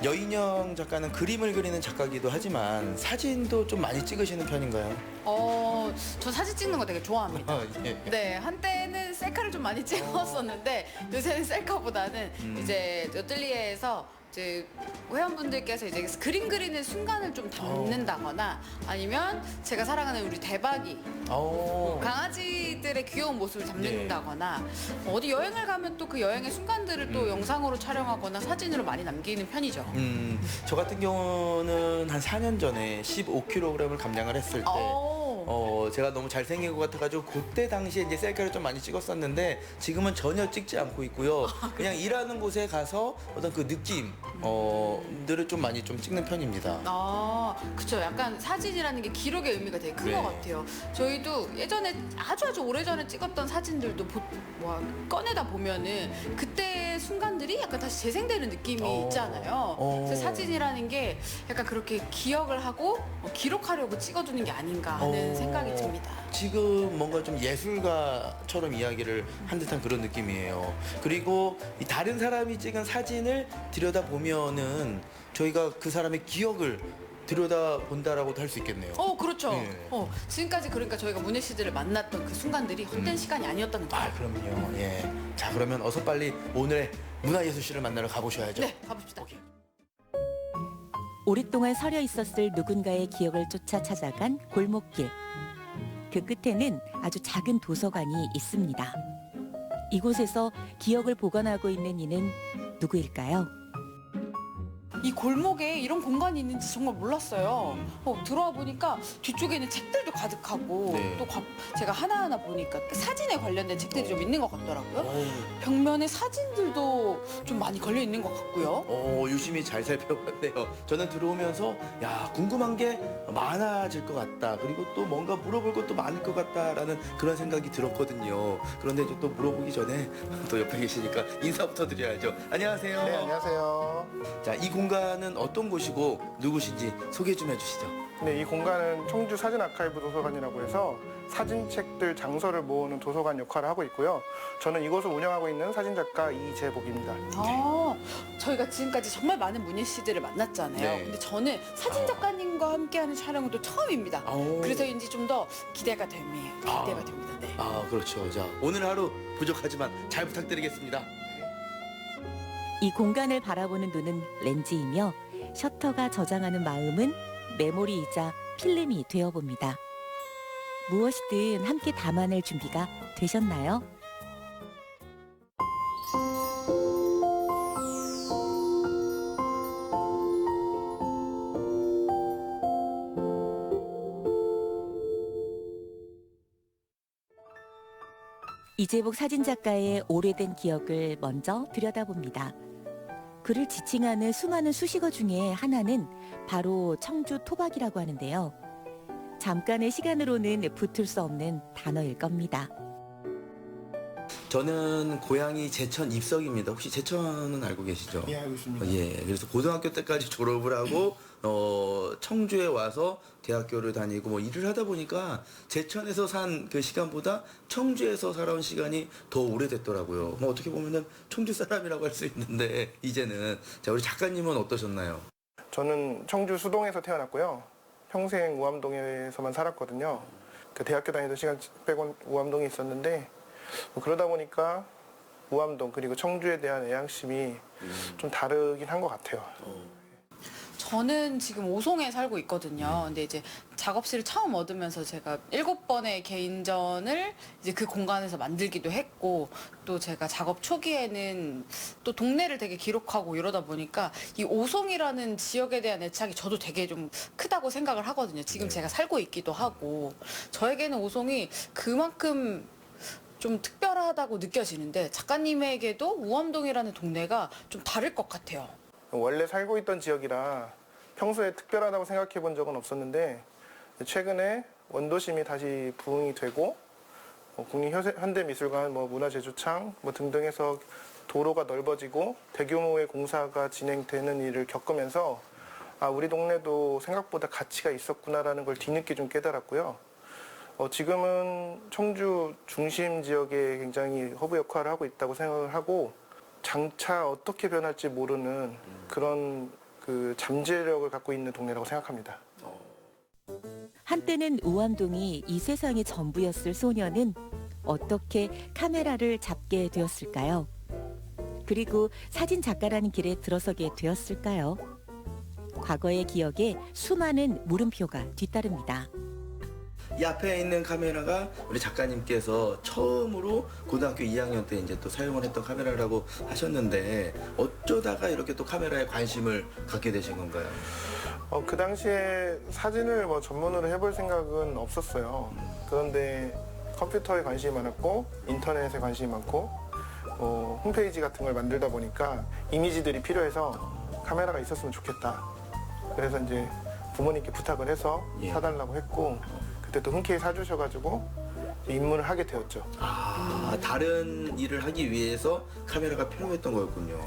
여인영 작가는 그림을 그리는 작가이기도 하지만 사진도 좀 많이 찍으시는 편인가요? 저 사진 찍는 거 되게 좋아합니다. 예. 네, 한때는 셀카를 좀 많이 찍었었는데 요새는 셀카보다는 이제 어뜰리에에서 이제 회원분들께서 이제 그림 그리는 순간을 좀 담는다거나 아니면 제가 사랑하는 우리 대박이 강아지들의 귀여운 모습을 담는다거나 어디 여행을 가면 또 그 여행의 순간들을 또 영상으로 촬영하거나 사진으로 많이 남기는 편이죠. 저 같은 경우는 한 4년 전에 15kg을 감량을 했을 때 제가 너무 잘생긴 것 같아가지고 그때 당시에 이제 셀카를 좀 많이 찍었었는데 지금은 전혀 찍지 않고 있고요. 그냥 일하는 곳에 가서 어떤 그 느낌 들을 좀 많이 좀 찍는 편입니다. 그쵸. 약간 사진이라는 게 기록의 의미가 되게 큰 것 같아요. 저희도 예전에 아주 오래전에 찍었던 사진들도 꺼내다 보면은 그때 순간들이 약간 다시 재생되는 느낌이 있잖아요. 그래서 사진이라는 게 약간 그렇게 기억을 하고 기록하려고 찍어두는 게 아닌가 하는 생각이 듭니다. 지금 뭔가 좀 예술가처럼 이야기를 한 듯한 그런 느낌이에요. 그리고 이 다른 사람이 찍은 사진을 들여다보면은 저희가 그 사람의 기억을 들여다본다라고도 할 수 있겠네요. 그렇죠. 네. 지금까지 그러니까 저희가 문혜 씨들을 만났던 그 순간들이 헛된 시간이 아니었다는 거예요. 그럼요. 예. 자, 그러면 어서 빨리 오늘의 문화예술씨를 만나러 가보셔야죠. 네, 가봅시다. 오랫동안 서려 있었을 누군가의 기억을 쫓아 찾아간 골목길. 그 끝에는 아주 작은 도서관이 있습니다. 이곳에서 기억을 보관하고 있는 이는 누구일까요? 이 골목에 이런 공간이 있는지 정말 몰랐어요. 들어와 보니까 뒤쪽에는 책들도 가득하고 네. 또 제가 하나하나 보니까 그 사진에 관련된 책들이 좀 있는 것 같더라고요. 오, 벽면에 사진들도 좀 많이 걸려 있는 것 같고요. 유심히 잘 살펴봤네요. 저는 들어오면서 야, 궁금한 게 많아질 것 같다. 그리고 또 뭔가 물어볼 것도 많을 것 같다라는 그런 생각이 들었거든요. 그런데 이제 또 물어보기 전에 또 옆에 계시니까 인사부터 드려야죠. 안녕하세요. 네, 안녕하세요. 자, 이 공간은 어떤 곳이고 누구신지 소개 좀 해주시죠. 네, 이 공간은 청주 사진 아카이브 도서관이라고 해서 사진책들 장서를 모으는 도서관 역할을 하고 있고요. 저는 이곳을 운영하고 있는 사진작가 이재복입니다. 저희가 지금까지 정말 많은 문예 씨들을 만났잖아요. 네. 근데 저는 사진 작가님과 함께하는 촬영은 또 처음입니다. 그래서인지 좀 더 기대가 됩니다. 네. 그렇죠. 자, 오늘 하루 부족하지만 잘 부탁드리겠습니다. 이 공간을 바라보는 눈은 렌즈이며 셔터가 저장하는 마음은 메모리이자 필름이 되어봅니다. 무엇이든 함께 담아낼 준비가 되셨나요? 이재복 사진작가의 오래된 기억을 먼저 들여다봅니다. 그를 지칭하는 수많은 수식어 중에 하나는 바로 청주 토박이라고 하는데요. 잠깐의 시간으로는 붙을 수 없는 단어일 겁니다. 저는 고향이 제천 입석입니다. 혹시 제천은 알고 계시죠? 예, 알고 있습니다. 예, 그래서 고등학교 때까지 졸업을 하고 청주에 와서 대학교를 다니고 뭐 일을 하다 보니까 제천에서 산 그 시간보다 청주에서 살아온 시간이 더 오래됐더라고요. 뭐 어떻게 보면은 청주 사람이라고 할 수 있는데 이제는 자, 우리 작가님은 어떠셨나요? 저는 청주 수동에서 태어났고요. 평생 우암동에서만 살았거든요. 그 대학교 다니던 시간 빼곤 우암동에 있었는데 그러다 보니까 우암동 그리고 청주에 대한 애향심이 좀 다르긴 한 것 같아요. 저는 지금 오송에 살고 있거든요. 근데 이제 작업실을 처음 얻으면서 제가 7번의 개인전을 이제 그 공간에서 만들기도 했고, 또 제가 작업 초기에는 또 동네를 되게 기록하고 이러다 보니까 이 오송이라는 지역에 대한 애착이 저도 되게 좀 크다고 생각을 하거든요. 지금 제가 살고 있기도 하고. 저에게는 오송이 그만큼 좀 특별하다고 느껴지는데 작가님에게도 우암동이라는 동네가 좀 다를 것 같아요. 원래 살고 있던 지역이라 평소에 특별하다고 생각해 본 적은 없었는데 최근에 원도심이 다시 부흥이 되고 국립현대미술관, 문화제주창 등등 해서 도로가 넓어지고 대규모의 공사가 진행되는 일을 겪으면서 우리 동네도 생각보다 가치가 있었구나라는 걸 뒤늦게 좀 깨달았고요. 지금은 청주 중심 지역에 굉장히 허브 역할을 하고 있다고 생각을 하고 장차 어떻게 변할지 모르는 그런 그 잠재력을 갖고 있는 동네라고 생각합니다. 한때는 우암동이 이 세상의 전부였을 소녀는 어떻게 카메라를 잡게 되었을까요? 그리고 사진 작가라는 길에 들어서게 되었을까요? 과거의 기억에 수많은 물음표가 뒤따릅니다. 이 앞에 있는 카메라가 우리 작가님께서 처음으로 고등학교 2학년 때 이제 또 사용을 했던 카메라라고 하셨는데 어쩌다가 이렇게 또 카메라에 관심을 갖게 되신 건가요? 그 당시에 사진을 뭐 전문으로 해볼 생각은 없었어요. 그런데 컴퓨터에 관심이 많았고 인터넷에 관심이 많고 홈페이지 같은 걸 만들다 보니까 이미지들이 필요해서 카메라가 있었으면 좋겠다. 그래서 이제 부모님께 부탁을 해서 예. 사달라고 했고 그때 또 흔쾌히 사주셔가지고 입문을 하게 되었죠. 다른 일을 하기 위해서 카메라가 필요했던 거였군요.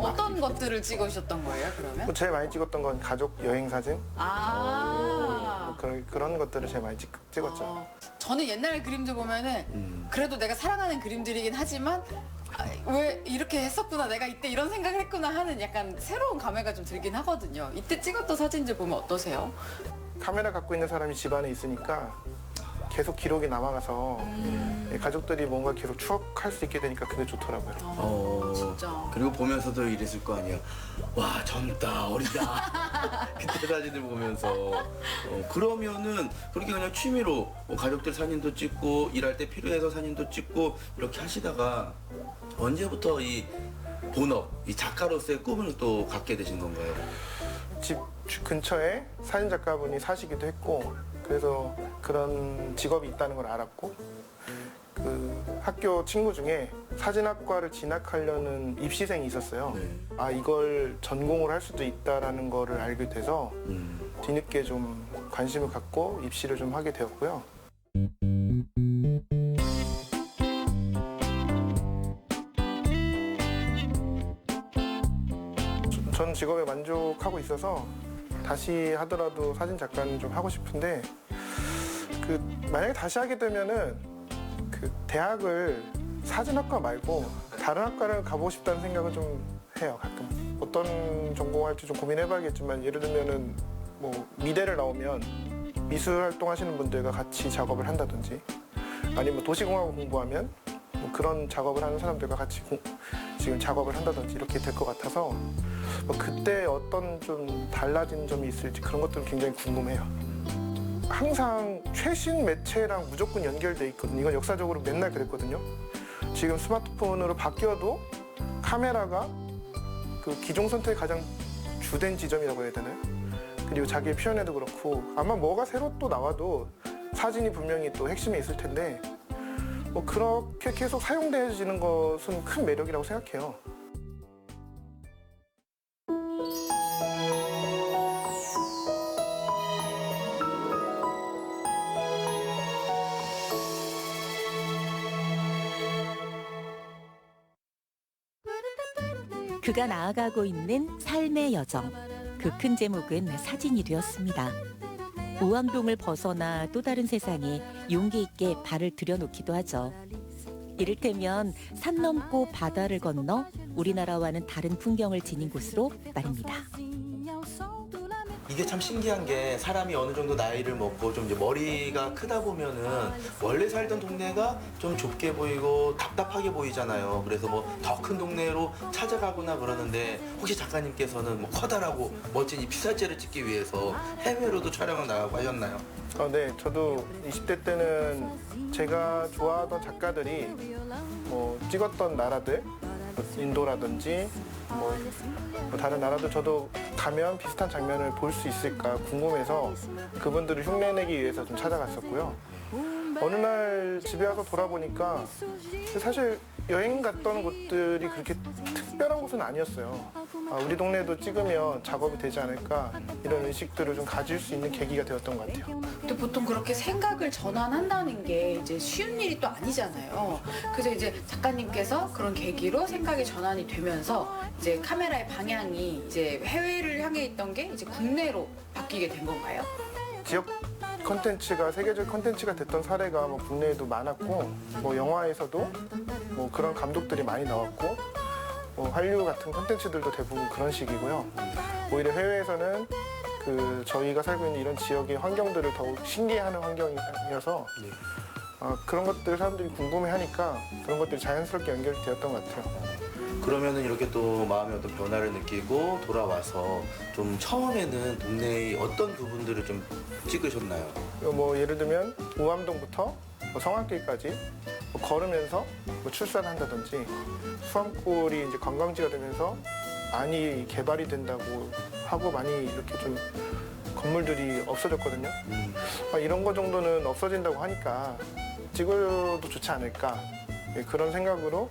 어떤 것들을 찍으셨던 거예요, 그러면? 제일 많이 찍었던 건 가족 여행 사진 그런 것들을 제일 많이 찍었죠. 저는 옛날 그림들 보면은 그래도 내가 사랑하는 그림들이긴 하지만 왜 이렇게 했었구나, 내가 이때 이런 생각을 했구나 하는 약간 새로운 감회가 좀 들긴 하거든요. 이때 찍었던 사진들 보면 어떠세요? 카메라 갖고 있는 사람이 집안에 있으니까 계속 기록이 남아가서 가족들이 뭔가 계속 추억할 수 있게 되니까 그게 좋더라고요. 진짜. 그리고 보면서도 이랬을 거 아니야. 와, 젊다, 어리다. 그때 사진을 보면서. 그러면은 그렇게 그냥 취미로 가족들 사진도 찍고 일할 때 필요해서 사진도 찍고 이렇게 하시다가 언제부터 이 본업, 이 작가로서의 꿈을 또 갖게 되신 건가요? 집 근처에 사진 작가분이 사시기도 했고 그래서 그런 직업이 있다는 걸 알았고 그 학교 친구 중에 사진학과를 진학하려는 입시생이 있었어요. 네. 이걸 전공을 할 수도 있다라는 거를 알게 돼서 뒤늦게 좀 관심을 갖고 입시를 좀 하게 되었고요. 전 직업에 만족하고 있어서 다시 하더라도 사진 작가는 좀 하고 싶은데 만약에 다시 하게 되면은 대학을 사진학과 말고 다른 학과를 가보고 싶다는 생각을 좀 해요. 가끔 어떤 전공할지 좀 고민해봐야겠지만 예를 들면은 뭐 미대를 나오면 미술 활동하시는 분들과 같이 작업을 한다든지 아니면 도시공학을 공부하면 뭐 그런 작업을 하는 사람들과 같이 지금 작업을 한다든지 이렇게 될 것 같아서 뭐 그때 어떤 좀 달라진 점이 있을지 그런 것들은 굉장히 궁금해요. 항상 최신 매체랑 무조건 연결돼 있거든요. 이건 역사적으로 맨날 그랬거든요. 지금 스마트폰으로 바뀌어도 카메라가 그 기종 선택의 가장 주된 지점이라고 해야 되나요? 그리고 자기의 표현에도 그렇고 아마 뭐가 새로 또 나와도 사진이 분명히 또 핵심에 있을 텐데 뭐 그렇게 계속 사용되어지는 것은 큰 매력이라고 생각해요. 그가 나아가고 있는 삶의 여정. 그 큰 제목은 사진이 되었습니다. 우암동을 벗어나 또 다른 세상에 용기 있게 발을 들여놓기도 하죠. 이를테면 산 넘고 바다를 건너 우리나라와는 다른 풍경을 지닌 곳으로 말입니다. 이게 참 신기한 게 사람이 어느 정도 나이를 먹고 좀 이제 머리가 크다 보면은 원래 살던 동네가 좀 좁게 보이고 답답하게 보이잖아요. 그래서 뭐 더 큰 동네로 찾아가거나 그러는데 혹시 작가님께서는 뭐 커다랗고 멋진 이 피사체를 찍기 위해서 해외로도 촬영을 나가고 하셨나요? 네, 저도 20대 때는 제가 좋아하던 작가들이 뭐 찍었던 나라들, 뭐 인도라든지 뭐 다른 나라도 저도 가면 비슷한 장면을 볼 수 있을까 궁금해서 그분들을 흉내내기 위해서 좀 찾아갔었고요. 어느 날 집에 와서 돌아보니까 사실 여행 갔던 곳들이 그렇게 특별한 곳은 아니었어요. 우리 동네도 찍으면 작업이 되지 않을까 이런 의식들을 좀 가질 수 있는 계기가 되었던 것 같아요. 근데 보통 그렇게 생각을 전환한다는 게 이제 쉬운 일이 또 아니잖아요. 그래서 이제 작가님께서 그런 계기로 생각이 전환이 되면서 이제 카메라의 방향이 이제 해외를 향해 있던 게 이제 국내로 바뀌게 된 건가요? 지역 컨텐츠가 세계적 컨텐츠가 됐던 사례가 뭐 국내에도 많았고 뭐 영화에서도 뭐 그런 감독들이 많이 나왔고 뭐 한류 같은 콘텐츠들도 대부분 그런 식이고요. 오히려 해외에서는 저희가 살고 있는 이런 지역의 환경들을 더욱 신기해하는 환경이어서 그런 것들 사람들이 궁금해하니까 그런 것들이 자연스럽게 연결되었던 것 같아요. 그러면은 이렇게 또 마음의 어떤 변화를 느끼고 돌아와서 좀 처음에는 동네의 어떤 부분들을 좀 찍으셨나요? 뭐 예를 들면 우암동부터 성안길까지 걸으면서 출산한다든지 수암골이 이제 관광지가 되면서 많이 개발이 된다고 하고 많이 이렇게 좀 건물들이 없어졌거든요. 이런 거 정도는 없어진다고 하니까 찍어도 좋지 않을까 그런 생각으로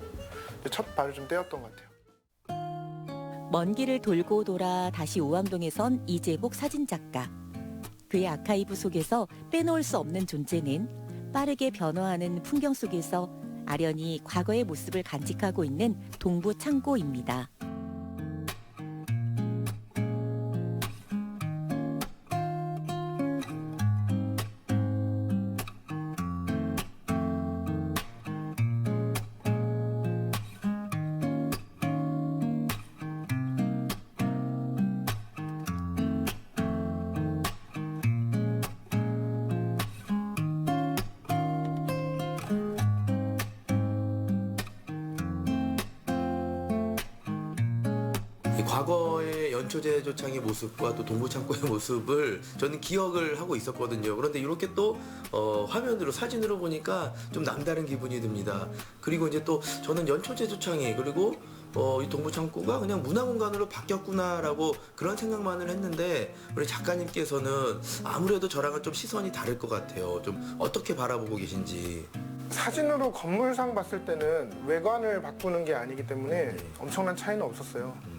첫 발을 좀 떼었던 것 같아요. 먼 길을 돌고 돌아 다시 우암동에 선 이재복 사진작가. 그의 아카이브 속에서 빼놓을 수 없는 존재는 빠르게 변화하는 풍경 속에서 아련히 과거의 모습을 간직하고 있는 동부창고입니다. 이 과거의 연초제조창의 모습과 또 동부창고의 모습을 저는 기억을 하고 있었거든요. 그런데 이렇게 또 화면으로 사진으로 보니까 좀 남다른 기분이 듭니다. 그리고 이제 또 저는 연초제조창이 그리고 이 동부창고가 그냥 문화공간으로 바뀌었구나라고 그런 생각만을 했는데 우리 작가님께서는 아무래도 저랑은 좀 시선이 다를 것 같아요. 좀 어떻게 바라보고 계신지. 사진으로 건물상 봤을 때는 외관을 바꾸는 게 아니기 때문에 엄청난 차이는 없었어요.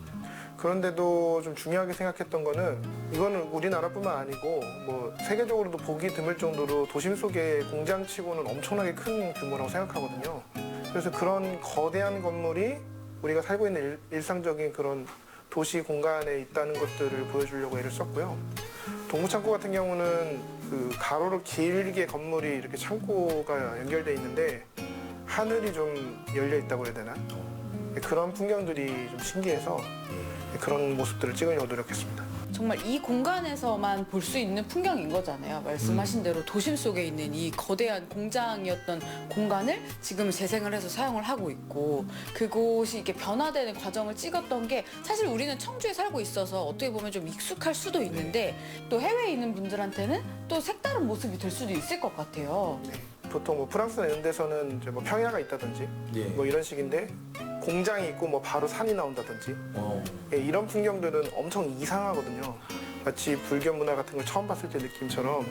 그런데도 좀 중요하게 생각했던 거는 이거는 우리나라뿐만 아니고 뭐 세계적으로도 보기 드물 정도로 도심 속의 공장치고는 엄청나게 큰 규모라고 생각하거든요. 그래서 그런 거대한 건물이 우리가 살고 있는 일상적인 그런 도시 공간에 있다는 것들을 보여주려고 애를 썼고요. 동부창고 같은 경우는 가로로 길게 건물이 이렇게 창고가 연결돼 있는데 하늘이 좀 열려 있다고 해야 되나? 그런 풍경들이 좀 신기해서 그런 모습들을 찍으려고 노력했습니다. 정말 이 공간에서만 볼 수 있는 풍경인 거잖아요. 말씀하신 대로 도심 속에 있는 이 거대한 공장이었던 공간을 지금 재생을 해서 사용을 하고 있고 그곳이 이렇게 변화되는 과정을 찍었던 게 사실 우리는 청주에 살고 있어서 어떻게 보면 좀 익숙할 수도 있는데 또 해외에 있는 분들한테는 또 색다른 모습이 될 수도 있을 것 같아요. 보통 뭐 프랑스나 이런 데서는 이제 뭐 평야가 있다든지 뭐 이런 식인데 공장이 있고 뭐 바로 산이 나온다든지 이런 풍경들은 엄청 이상하거든요. 마치 불교 문화 같은 걸 처음 봤을 때 느낌처럼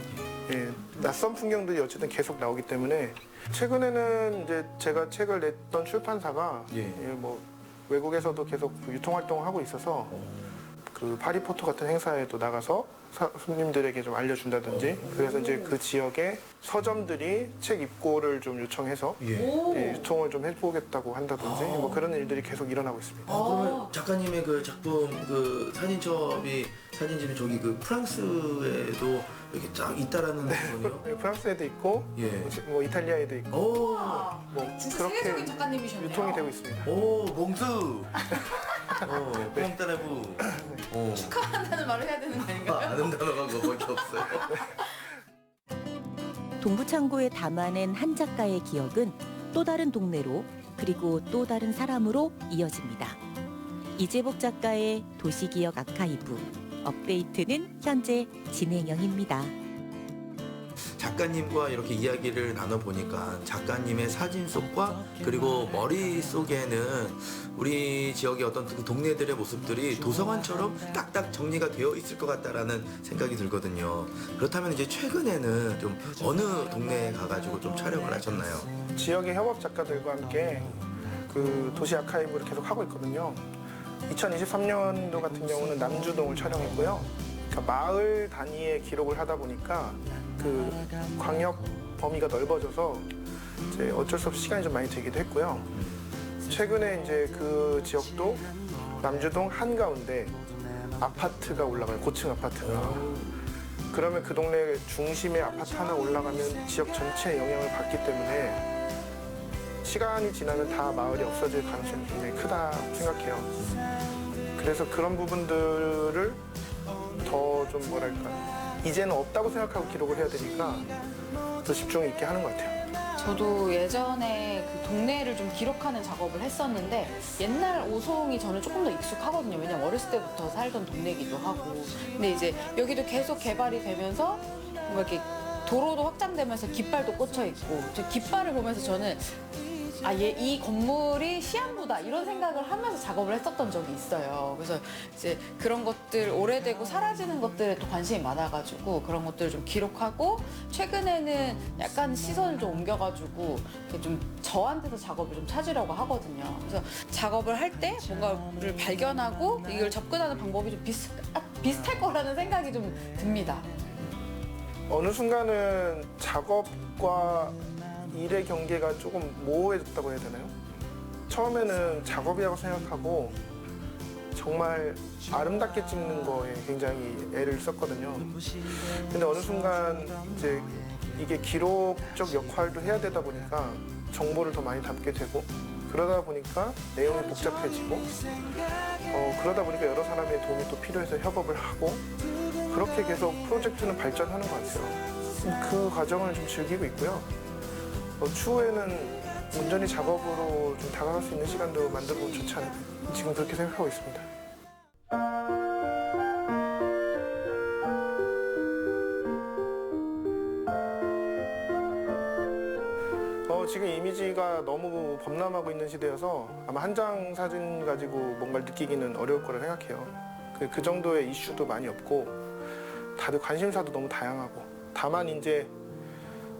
낯선 풍경들이 어쨌든 계속 나오기 때문에 최근에는 이제 제가 책을 냈던 출판사가 뭐 외국에서도 계속 유통 활동을 하고 있어서 그 파리포토 같은 행사에도 나가서 손님들에게 좀 알려준다든지 그래서 이제 그 지역의 서점들이 책 입고를 좀 요청해서 유통을 좀 해보겠다고 한다든지 뭐 그런 일들이 계속 일어나고 있습니다. 그러면 작가님의 그 작품 그 사진집이 저기 그 프랑스에도 이렇게 쫙 있다라는 거군요. 프랑스에도 있고 뭐 이탈리아에도 있고 뭐 진짜 그렇게 세계적인 작가님이셨네요. 유통이 되고 있습니다. 오 몽수. 뽕따라부. 축하한다는 말을 해야 되는 거 아닌가요? 아는 단어가 그거밖에 없어요. 동부창고에 담아낸 한 작가의 기억은 또 다른 동네로 그리고 또 다른 사람으로 이어집니다. 이재복 작가의 도시기억 아카이브 업데이트는 현재 진행형입니다. 작가님과 이렇게 이야기를 나눠보니까 작가님의 사진 속과 그리고 머릿속에는 우리 지역의 어떤 그 동네들의 모습들이 도서관처럼 딱딱 정리가 되어 있을 것 같다라는 생각이 들거든요. 그렇다면 이제 최근에는 좀 어느 동네에 가가지고 좀 촬영을 하셨나요? 지역의 협업 작가들과 함께 그 도시 아카이브를 계속 하고 있거든요. 2023년도 같은 경우는 남주동을 촬영했고요. 그러니까 마을 단위의 기록을 하다 보니까 그 광역 범위가 넓어져서 이제 어쩔 수 없이 시간이 좀 많이 들기도 했고요. 최근에 이제 그 지역도 남주동 한가운데 아파트가 올라가요. 고층 아파트가. 그러면 그 동네 중심에 아파트 하나 올라가면 지역 전체에 영향을 받기 때문에 시간이 지나면 다 마을이 없어질 가능성이 굉장히 크다 생각해요. 그래서 그런 부분들을 더 좀 뭐랄까 이제는 없다고 생각하고 기록을 해야 되니까 더 집중 있게 하는 것 같아요. 저도 예전에 그 동네를 좀 기록하는 작업을 했었는데 옛날 오송이 저는 조금 더 익숙하거든요. 왜냐면 어렸을 때부터 살던 동네이기도 하고. 근데 이제 여기도 계속 개발이 되면서 뭔가 이렇게 도로도 확장되면서 깃발도 꽂혀 있고 저 깃발을 보면서 저는 이 건물이 시한부다 이런 생각을 하면서 작업을 했었던 적이 있어요. 그래서 이제 그런 것들 오래되고 사라지는 것들에 또 관심이 많아가지고 그런 것들을 좀 기록하고 최근에는 약간 시선을 좀 옮겨가지고 이렇게 좀 저한테서 작업을 좀 찾으려고 하거든요. 그래서 작업을 할 때 뭔가를 발견하고 이걸 접근하는 방법이 좀 비슷할 거라는 생각이 좀 듭니다. 어느 순간은 작업과 일의 경계가 조금 모호해졌다고 해야 되나요? 처음에는 작업이라고 생각하고 정말 아름답게 찍는 거에 굉장히 애를 썼거든요. 근데 어느 순간 이제 이게 기록적 역할도 해야 되다 보니까 정보를 더 많이 담게 되고 그러다 보니까 내용이 복잡해지고 그러다 보니까 여러 사람의 도움이 또 필요해서 협업을 하고 그렇게 계속 프로젝트는 발전하는 것 같아요. 그 과정을 좀 즐기고 있고요. 추후에는 온전히 작업으로 좀 다가갈 수 있는 시간도 만들어보면 좋지 않을까. 지금 그렇게 생각하고 있습니다. 지금 이미지가 너무 범람하고 있는 시대여서 아마 한 장 사진 가지고 뭔가를 느끼기는 어려울 거라 생각해요. 그 정도의 이슈도 많이 없고 다들 관심사도 너무 다양하고 다만 이제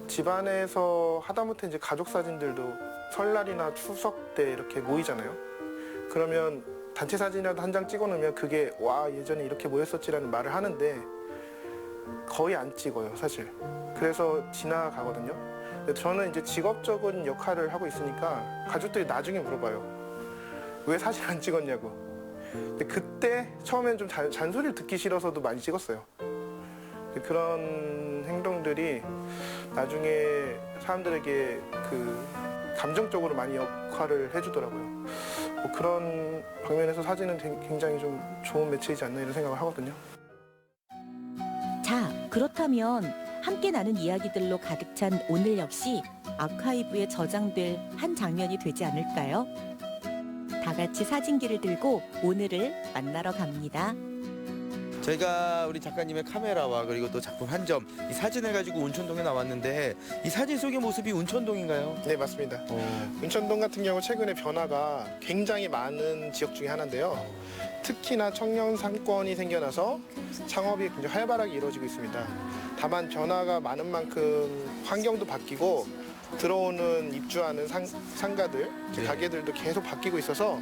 집안에서 하다못해 이제 가족 사진들도 설날이나 추석 때 이렇게 모이잖아요. 그러면 단체 사진이라도 한 장 찍어놓으면 그게 와 예전에 이렇게 모였었지라는 말을 하는데 거의 안 찍어요 사실. 그래서 지나가거든요. 근데 저는 이제 직업적인 역할을 하고 있으니까 가족들이 나중에 물어봐요. 왜 사진 안 찍었냐고. 근데 그때 처음엔 좀 잔소리를 듣기 싫어서도 많이 찍었어요. 그런 행동들이 나중에 사람들에게 그 감정적으로 많이 역할을 해주더라고요. 그런 방면에서 사진은 굉장히 좀 좋은 매체이지 않나 이런 생각을 하거든요. 자, 그렇다면 함께 나눈 이야기들로 가득 찬 오늘 역시 아카이브에 저장될 한 장면이 되지 않을까요? 다 같이 사진기를 들고 오늘을 만나러 갑니다. 저희가 우리 작가님의 카메라와 그리고 또 작품 한 점, 이 사진을 가지고 운천동에 나왔는데 이 사진 속의 모습이 운천동인가요? 네, 맞습니다. 운천동 같은 경우 최근에 변화가 굉장히 많은 지역 중에 하나인데요. 특히나 청년 상권이 생겨나서 창업이 굉장히 활발하게 이루어지고 있습니다. 다만 변화가 많은 만큼 환경도 바뀌고 들어오는 입주하는 상가들, 네. 가게들도 계속 바뀌고 있어서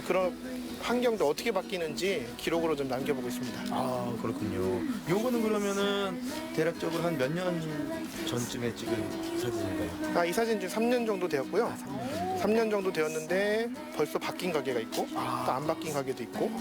그런 환경도 어떻게 바뀌는지 기록으로 좀 남겨보고 있습니다. 아 그렇군요. 요거는 그러면은 대략적으로 한 몇 년 전쯤에 찍은 사진인가요? 이 사진 지금 3년 정도 되었고요. 3년 정도 되었는데 벌써 바뀐 가게가 있고 또 안 바뀐 가게도 있고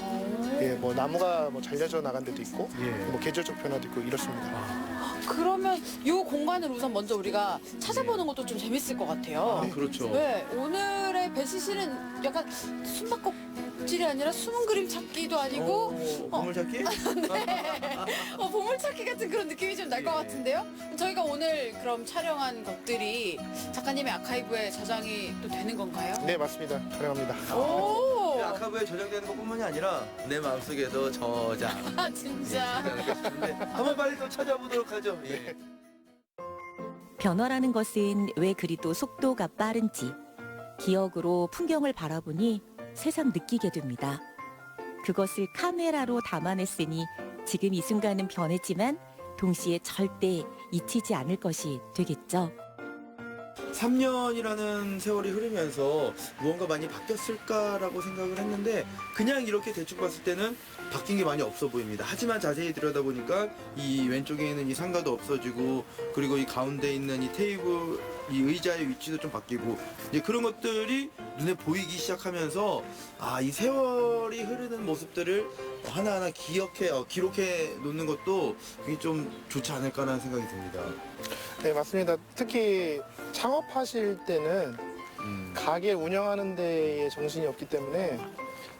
예, 뭐 나무가 뭐 잘려져 나간 데도 있고 예. 뭐 계절적 변화도 있고 이렇습니다. 그러면 이 공간을 우선 먼저 우리가 찾아보는 것도 좀 재밌을 것 같아요. 그렇죠. 네, 오늘의 배시 씨는 약간 숨바꼭질이 아니라 숨은 그림 찾기도 아니고 보물찾기? 보물찾기 같은 그런 느낌이 좀 날 것 예. 같은데요? 저희가 오늘 그럼 촬영한 것들이 작가님의 아카이브에 저장이 또 되는 건가요? 네, 맞습니다. 촬영합니다. 오! 아카이브에 저장되는 것뿐만이 아니라 내 마음속에도 저장. 아, 진짜. 한번 빨리 또 찾아보도록 하죠. 예. 변화라는 것은 왜 그리도 속도가 빠른지 기억으로 풍경을 바라보니 새삼 느끼게 됩니다. 그것을 카메라로 담아냈으니 지금 이 순간은 변했지만 동시에 절대 잊히지 않을 것이 되겠죠. 3년이라는 세월이 흐르면서 무언가 많이 바뀌었을까라고 생각을 했는데 그냥 이렇게 대충 봤을 때는 바뀐 게 많이 없어 보입니다. 하지만 자세히 들여다보니까 이 왼쪽에 있는 이 상가도 없어지고 그리고 이 가운데 있는 이 테이블, 이 의자의 위치도 좀 바뀌고 이제 그런 것들이 눈에 보이기 시작하면서 이 세월이 흐르는 모습들을 하나하나 기록해 놓는 것도 굉장히 좀 좋지 않을까라는 생각이 듭니다. 네, 맞습니다. 특히 창업하실 때는 가게 운영하는 데에 정신이 없기 때문에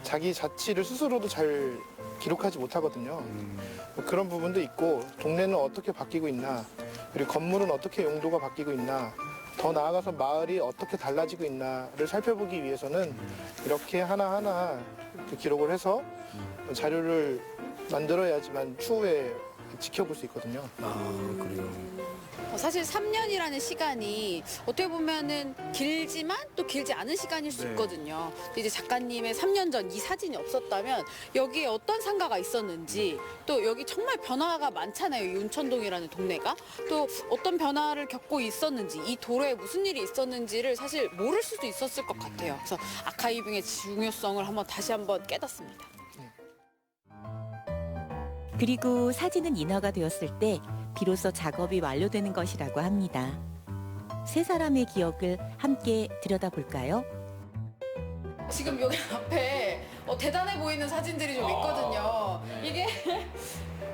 자기 자취를 스스로도 잘 기록하지 못하거든요. 뭐 그런 부분도 있고 동네는 어떻게 바뀌고 있나 그리고 건물은 어떻게 용도가 바뀌고 있나 더 나아가서 마을이 어떻게 달라지고 있나를 살펴보기 위해서는 이렇게 하나하나 그 기록을 해서 자료를 만들어야지만 추후에 지켜볼 수 있거든요. 아, 그래요. 사실 3년이라는 시간이 어떻게 보면은 길지만 또 길지 않은 시간일 수 네. 있거든요. 근데 이제 작가님의 3년 전 이 사진이 없었다면 여기에 어떤 상가가 있었는지 또 여기 정말 변화가 많잖아요. 이 윤천동이라는 동네가 또 어떤 변화를 겪고 있었는지 이 도로에 무슨 일이 있었는지를 사실 모를 수도 있었을 것 같아요. 그래서 아카이빙의 중요성을 다시 한번 깨닫습니다. 그리고 사진은 인화가 되었을 때 비로소 작업이 완료되는 것이라고 합니다. 세 사람의 기억을 함께 들여다볼까요? 지금 여기 앞에 대단해 보이는 사진들이 좀 있거든요. 이게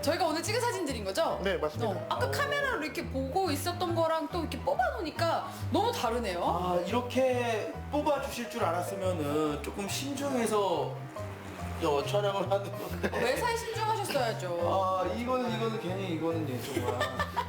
저희가 오늘 찍은 사진들인 거죠? 네, 맞습니다. 아까 카메라로 이렇게 보고 있었던 거랑 또 이렇게 뽑아놓으니까 너무 다르네요. 아, 이렇게 뽑아 주실 줄 알았으면은 조금 신중해서 촬영을 하는 건데. 매사에 신중하셨어야죠. 아, 이거는 괜히 이거는 정말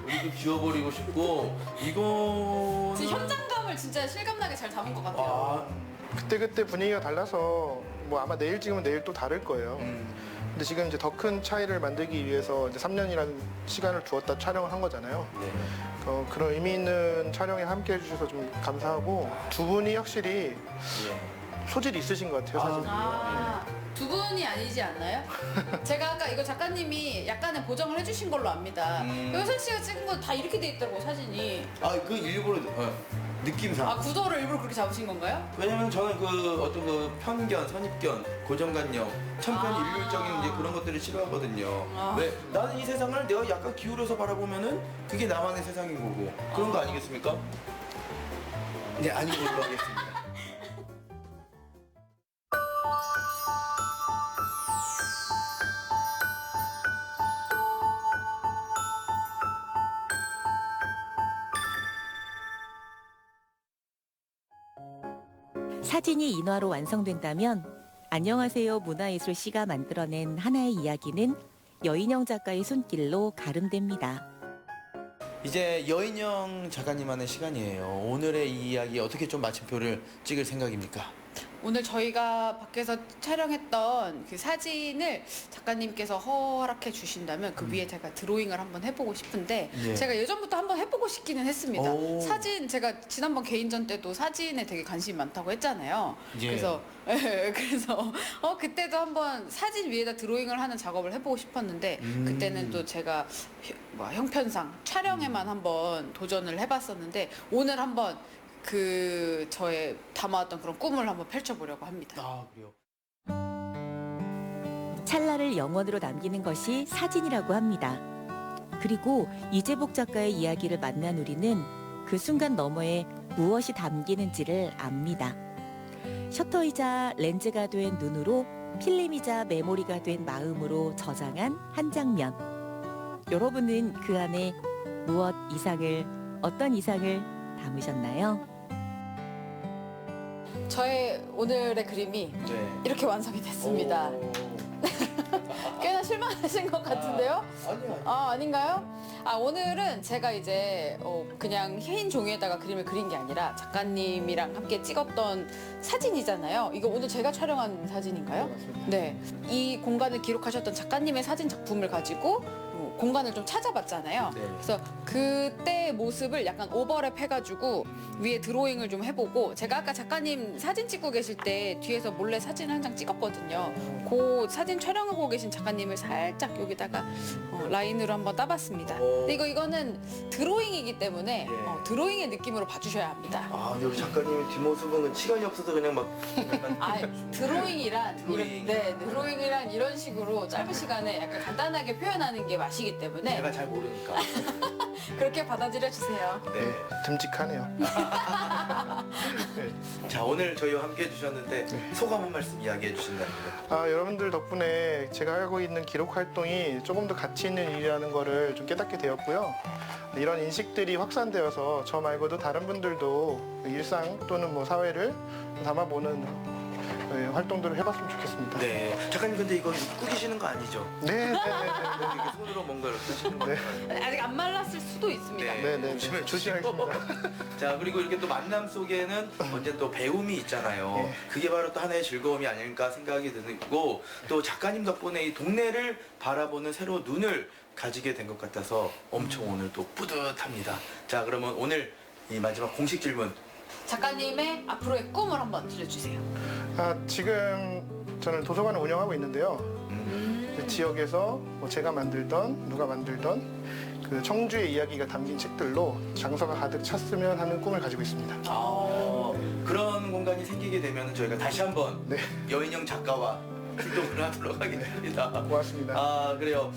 우리도 지워버리고 싶고 이거는 지금 현장감을 진짜 실감나게 잘 담은 것 같아요. 아, 그때 부분이가 달라서 뭐 아마 내일 찍으면 내일 또 다를 거예요. 근데 지금 이제 더 큰 차이를 만들기 위해서 이제 3년이라는 시간을 두었다 촬영을 한 거잖아요. 네. 그런 의미 있는 촬영에 함께 해주셔서 좀 감사하고 두 분이 확실히 예. 소질이 있으신 것 같아요, 사진. 두 분이 아니지 않나요? 제가 아까 이거 작가님이 약간의 보정을 해주신 걸로 압니다. 효선 씨가 찍은 거 다 이렇게 돼 있더라고 사진이. 아, 그 일부러 느낌상. 아 구도를 일부러 그렇게 잡으신 건가요? 왜냐면 저는 그 어떤 그 편견, 선입견, 고정관념, 천편일률적인 이제 그런 것들을 싫어하거든요. 아. 왜 나는 이 세상을 내가 약간 기울여서 바라보면은 그게 나만의 세상인 거고 그런 거 아니겠습니까? 네, 아닌 걸로 하겠습니다. 사진이 인화로 완성된다면 안녕하세요 문화예술씨가 만들어낸 하나의 이야기는 여인영 작가의 손길로 가름됩니다. 이제 여인영 작가님만의 시간이에요. 오늘의 이 이야기 어떻게 좀 마침표를 찍을 생각입니까? 오늘 저희가 밖에서 촬영했던 그 사진을 작가님께서 허락해 주신다면 그 위에 제가 드로잉을 한번 해보고 싶은데 예. 제가 예전부터 한번 해보고 싶기는 했습니다. 오. 사진 제가 지난번 개인전 때도 사진에 되게 관심이 많다고 했잖아요. 예. 그래서 그때도 한번 사진 위에다 드로잉을 하는 작업을 해보고 싶었는데 그때는 또 제가 형편상 촬영에만 한번 도전을 해봤었는데 오늘 한번 저의 담아왔던 그런 꿈을 한번 펼쳐보려고 합니다. 아, 그래요. 찰나를 영원으로 남기는 것이 사진이라고 합니다. 그리고 이재복 작가의 이야기를 만난 우리는 그 순간 너머에 무엇이 담기는지를 압니다. 셔터이자 렌즈가 된 눈으로 필름이자 메모리가 된 마음으로 저장한 한 장면. 여러분은 그 안에 어떤 이상을 담으셨나요? 저의 오늘의 그림이 네. 이렇게 완성이 됐습니다. 꽤나 실망하신 것 같은데요? 아니요. 아닌가요? 오늘은 제가 이제 그냥 흰 종이에다가 그림을 그린 게 아니라 작가님이랑 함께 찍었던 사진이잖아요. 이거 오늘 제가 촬영한 사진인가요? 네. 이 공간을 기록하셨던 작가님의 사진 작품을 가지고 공간을 좀 찾아봤잖아요. 네. 그래서 그때 모습을 약간 오버랩 해가지고 위에 드로잉을 좀 해보고 제가 아까 작가님 사진 찍고 계실 때 뒤에서 몰래 사진 한 장 찍었거든요. 그 사진 촬영하고 계신 작가님을 살짝 여기다가 라인으로 한번 따봤습니다. 근데 이거는 드로잉이기 때문에 예. 드로잉의 느낌으로 봐주셔야 합니다. 아, 여기 작가님의 뒷모습은 시간이 없어서 그냥 막 드로잉이란 드로잉. 드로잉이란 이런 식으로 짧은 시간에 약간 간단하게 표현하는 게 맛이기 때문에 제가 잘 모르니까. 그렇게 받아들여 주세요. 네. 듬직하네요. 자, 오늘 저희와 함께 해주셨는데 네. 소감 한 말씀 이야기해 주신다면요. 여러분들 덕분에 제가 하고 있는 기록 활동이 조금 더 가치 있는 일이라는 거를 좀 깨닫게 되었고요. 이런 인식들이 확산되어서 저 말고도 다른 분들도 일상 또는 뭐 사회를 담아보는 활동들을 해봤으면 좋겠습니다. 네. 작가님 근데 이거 입고 계시는 거 아니죠? 네. 이렇게 손으로 뭔가 이렇게 하시는 거 같아요. 아직 안 말랐을 수도 있습니다. 네. 조심해 조심하겠습니다. 자, 그리고 이렇게 또 만남 속에는 언제 또 배움이 있잖아요. 예. 그게 바로 또 하나의 즐거움이 아닐까 생각이 들고 또 작가님 덕분에 이 동네를 바라보는 새로운 눈을 가지게 된 것 같아서 엄청 오늘 또 뿌듯합니다. 자, 그러면 오늘 이 마지막 공식 질문. 작가님의 앞으로의 꿈을 한번 들려주세요. 지금 저는 도서관을 운영하고 있는데요. 지역에서 뭐 제가 만들던 누가 만들던 그 청주의 이야기가 담긴 책들로 장서가 가득 찼으면 하는 꿈을 가지고 있습니다. 그런 공간이 생기게 되면 저희가 다시 한번 네. 여인영 작가와 출동을 하도록 하겠습니다. 고맙습니다. 그래요.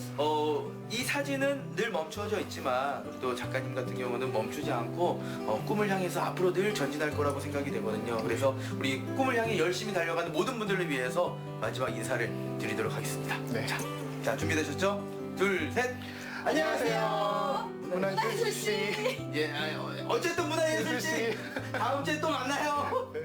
이 사진은 늘 멈추어져 있지만 우리 또 작가님 같은 경우는 멈추지 않고 꿈을 향해서 앞으로 늘 전진할 거라고 생각이 되거든요. 그래서 우리 꿈을 향해 열심히 달려가는 모든 분들을 위해서 마지막 인사를 드리도록 하겠습니다. 네. 자, 준비되셨죠? 둘, 셋. 안녕하세요. 문화예술씨. 예, 어쨌든 문화예술씨. 다음 주에 또 만나요. 네.